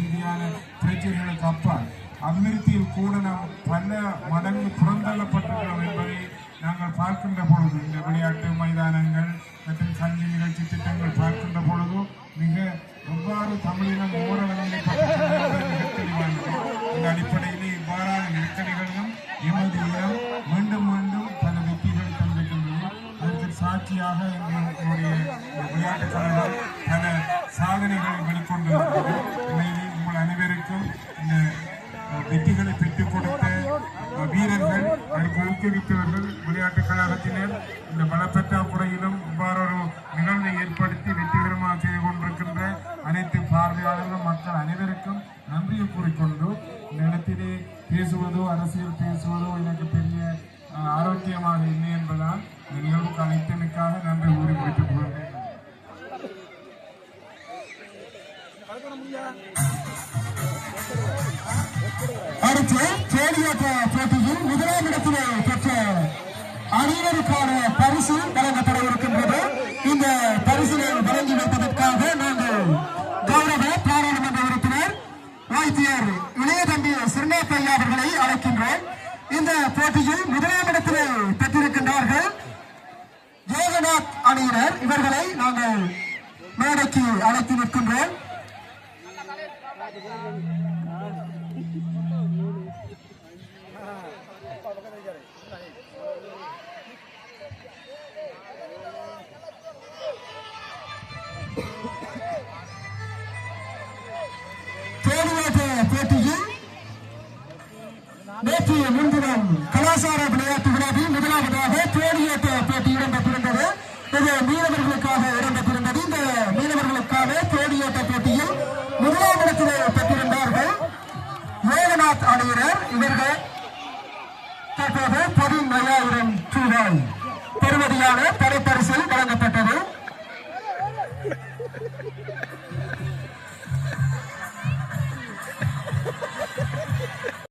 ரீதியான பிரச்சனைகளுக்கு அப்பால் அபிவிருத்தியில் கூட நாம் பல மடங்கு புறந்தள்ளப்பட்டிருக்கிறோம் என்பதை நாங்கள் பார்க்கின்ற பொழுது இந்த விளையாட்டு மைதானங்கள் மற்றும் கல்வி நிகழ்ச்சி திட்டங்கள் பார்க்கின்ற பொழுது மிக எவ்வாறு தமிழினம் ஓரளவில்லைப்பட்டிருக்கிறது மிக தெளிவானது. இந்த அடிப்படையிலே இவ்வாறான நெருக்கடிகளும் எமது இனம் மீண்டும் மீண்டும் பல வெற்றிகளை தந்திருக்கின்றது. அதற்கு சாட்சியாக எங்களுடைய விளையாட்டுக் கழகம் பல சாதனைகளை வெளிக்கொண்டிருக்கிறது. எனவே உங்கள் அனைவருக்கும் இந்த வெற்றிகளை பெற்றுக் கொடுத்த வீரர்கள், அதற்கு ஊக்குவித்தவர்கள், விளையாட்டுக் கழகத்தினர் இந்த பலப்பற்றாக்குறையிலும் இவ்வாறு ஒரு நிகழ்வை ஏற்படுத்தி வெற்றிகரமாக செய்து கொண்டிருக்கின்ற அனைத்து பார்வையாளர்களும் மக்கள் அனைவருக்கும் நன்றியை கூறிக்கொண்டு இந்த இடத்திலே பேசுவதோ அரசியல் பேசுவதோ எனக்கு பெரிய ஆரோக்கியமாக இல்லை என்பதால் இந்த நிகழ்வுக்கு அழைத்தமைக்காக நன்றி கூறி முடித்துக் கொள்கிறேன். அடுத்து கேலியாட்ட போட்டியில் முதலாம் இடத்திலே பெற்ற அணியினருக்கான பரிசு வழங்கப்பட இருக்கின்றது. இந்த பரிசினை வழங்கி வைப்பதற்காக நாங்கள் கௌரவ பாராளுமன்ற உறுப்பினர் வைத்தியர் இளையதம்பி சிறுநாப்பையா அவர்களை அழைக்கின்றோம். இந்த போட்டியில் முதலாம் இடத்திலே பெற்றிருக்கின்றார்கள் ஜெகநாத் அணியினர். இவர்களை நாங்கள் மேடைக்கு அழைத்து நிற்கின்றோம். போட்டியில் நேற்று முன்தினம் கலாசார விளையாட்டு விழாவில் முதலாவதாக தேடியோட்ட போட்டி இடம்பெற்றிருந்தது. இது மீனவர்களுக்காக இடம்பெற்றிருந்தது. இந்த மீனவர்களுக்கான தேடியோட்ட போட்டியில் முதலாம் இடத்திலே பெற்றிருந்தார்கள் ஜெகநாத் அணியினர். இவர்கள் தற்போது 15,000 ரூபாய் பெறுமதியான தலைப்பரிசில் வழங்கப்பட்டது.